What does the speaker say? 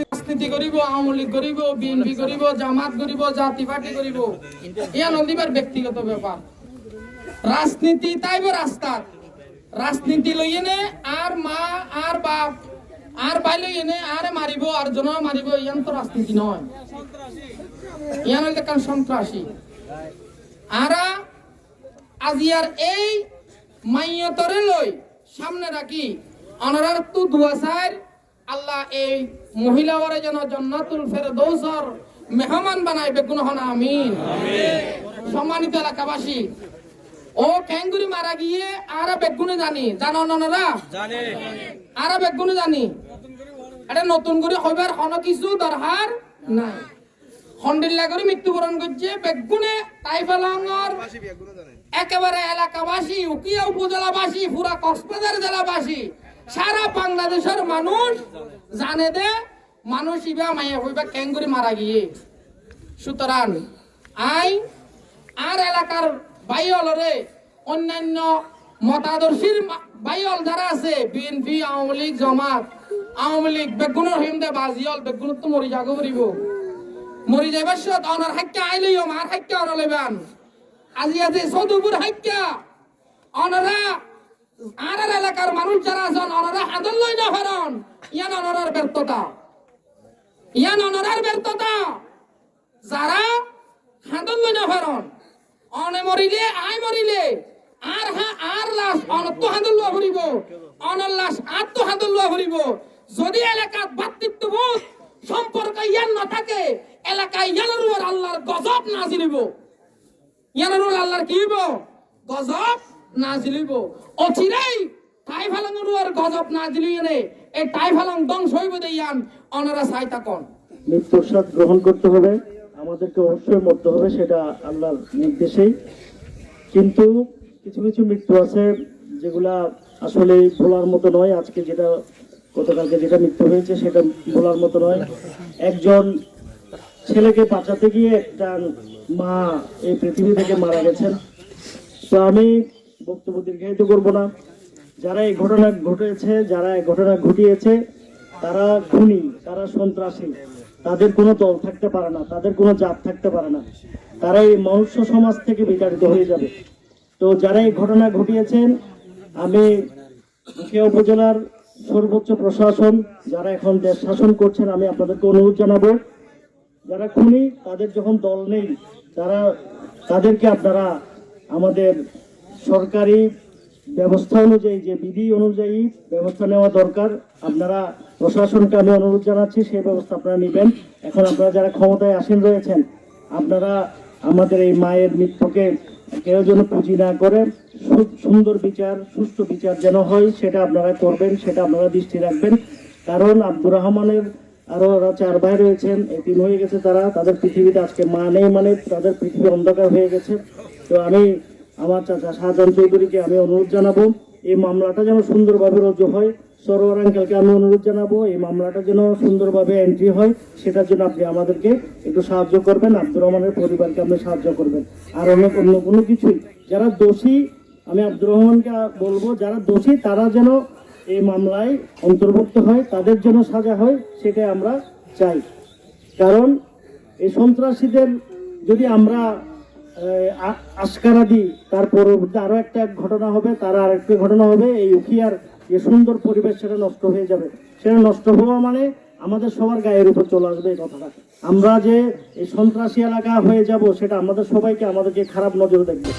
রাজনীতি করিব, আওয়ামী লীগ করিব, বিএনপি করিব, জামাত করিব, জাতি পার্টি করিব, ইয়া নদীবার ব্যক্তিগত ব্যাপার। রাজনীতি তাইব রাস্তা, রাজনীতি লইয়ে নে আর মা আর বাপ আর ভাই লইয়ে নে আরে মারিব আর জন মারিব, ইয়ান তো রাজনীতি নয়, ইয়ান হইলে কারণ সন্ত্রাসী। আরা আজিয়ার এই মাইয়তরে লই সামনে রাখি অনারার তু দুয়া চাই আল্লাহ এই মহিলাওয়ারে যেন জান্নাতুল ফেরদৌসর মেহমান বানাই বেগুন হন আমিন। সম্মানিত এলাকাবাসী, ও ক্যাঙ্গুরি মারা গিয়ে আরা বেগুনে জানি জানো অনারা জানে, আরা বেগুনে জানি এটা নতুন করে হইবার কোনো কিছু দরকার নাই। খন্ডিল্লা করে মৃত্যুবরণ করছে বেগুনে তাইফালাঙ্গর একেবারে এলাকাবাসী, উকিয়া উপজেলাবাসী, পুরা কক্সবাজার জেলাবাসী, সারা বাংলাদেশের মানুষ জানে দে মানুষ ইবা মাইয়া হইবা ক্যাঙ্গুরি মারা গিয়ে। সুতরাং আই আর এলাকার বাইলরে অন্যান্য মতাদর্শীর বাইল যারা আছে বিএনপি, আওয়ামী লীগ, জামাত, আওয়ামী লীগ বেগুনের হিমদে বাজিল বেগুন তো মরি যাগো করিব, মরি যাইবার সত অনার হাক্কা আইলেও মার হাক্কা অনা লেবান। আজি আছে সদুপুর হাক্কা অনারা আর এলাকার মানুষ যারা আছেন অনারা হাদল লই না হরণ, ইয়ান অনারার ব্যর্থতা, ইয়ান অনারার ব্যর্থতা। যারা হাদল লই না হরণ অনে মরিলে আই মরিলে আর আর লাশ অনত হাদল লওয়া ভরিব, অনর লাশ আত্ম হাদল লওয়া ভরিব। যদি এলাকাত ভাতৃত্ববোধ সম্পর্ক ইয়ান না থাকে এলাকায় ইয়ানোর উপর আল্লাহর গজব নাজিল হইব, ইয়ানোর উপর আল্লাহর কি হইব? গজব নাজিল হইব। অচিরেই টাইফালাঙ্গের উপর গজব নাজিল হইলে এই টাইফালাং ধ্বংস হইব দেয়ান অনারা চাই থাকুন। মৃত্যুর স্বাদ গ্রহণ করতে হবে, আমাদেরকে অবশ্যই মরতে হবে, সেটা আল্লাহর নির্দেশেই। কিন্তু কিছু কিছু মৃত্যু আছে যেগুলা আসলে বলার মতো নয়। আজকে যেটা গতকালকে যেটা মৃত্যু হয়েছে সেটা বলার মতো নয়। একজন ছেলেকে বাঁচাতে গিয়ে একটা মা এই পৃথিবী থেকে মারা গেছেন। তো আমি বক্তব্য দীর্ঘায়িত করব না। যারা এই ঘটনা ঘটেছে, যারা এই ঘটনা ঘটিয়েছে তারা খুনি, তারা সন্ত্রাসী, তাদের কোনো দল থাকতে পারে না, তাদের কোনো জাত থাকতে পারে না, তারা এই মনুষ্য সমাজ থেকে বিতাড়িত হয়ে যাবে। তো যারা এই ঘটনা ঘটিয়েছেন, আমি উখিয়া উপজেলার সর্বোচ্চ প্রশাসন যারা এখন দেশ শাসন করছেন, আমি আপনাদেরকে অনুরোধ জানাবো, যারা খুনি তাদের যখন দল নেই তাদেরকে আপনারা আমাদের সরকারি ব্যবস্থা অনুযায়ী, যে বিধি অনুযায়ী ব্যবস্থা নেওয়া দরকার, আপনারা প্রশাসনকে আমি অনুরোধ জানাচ্ছি সেই ব্যবস্থা আপনারা নেবেন। এখন আপনারা যারা ক্ষমতায় আসীন রয়েছেন, আপনারা আমাদের এই মায়ের মৃত্যুকে কেউ যেন পুঁজি না করে সুন্দর বিচার, সুষ্ঠু বিচার যেন হয় সেটা আপনারা করবেন, সেটা আপনারা দৃষ্টি রাখবেন। কারণ আব্দুর রহমানের আরো 4 ভাই রয়েছেন, এতিম হয়ে গেছে, তাদের পৃথিবীতে আজকে মা নেই, মানে তাদের পৃথিবী অন্ধকার হয়ে গেছে। তো আমি আমার চাচা শাহজাহান চৌধুরীকে আমি অনুরোধ জানাবো এই মামলাটা যেন সুন্দরভাবে রুজু হয়। সরোয়ার আঙ্কেলকে আমি অনুরোধ জানাবো এই মামলাটা যেন সুন্দরভাবে এন্ট্রি হয়, সেটার জন্য আপনি আমাদেরকে একটু সাহায্য করবেন, আব্দুর রহমানের পরিবারকে আপনি সাহায্য করবেন। আর অন্য কোনো কিছুই যারা দোষী, আমি আব্দুর রহমানকে বলবো যারা দোষী তারা যেন এই মামলায় অন্তর্ভুক্ত হয়, তাদের জন্য সাজা হয়, সেটাই আমরা চাই। কারণ এই সন্ত্রাসীদের যদি আমরা আশকারা দিই, তার পরবর্তী আরো একটা ঘটনা হবে, তার আরেকটা ঘটনা হবে, এই উখিয়ার যে সুন্দর পরিবেশ সেটা নষ্ট হয়ে যাবে। সেটা নষ্ট হওয়া মানে আমাদের সবার গায়ের উপর চলে আসবে এই কথাটা। আমরা যে এই সন্ত্রাসী এলাকা হয়ে যাব সেটা আমাদেরকে খারাপ নজরে দেখবে।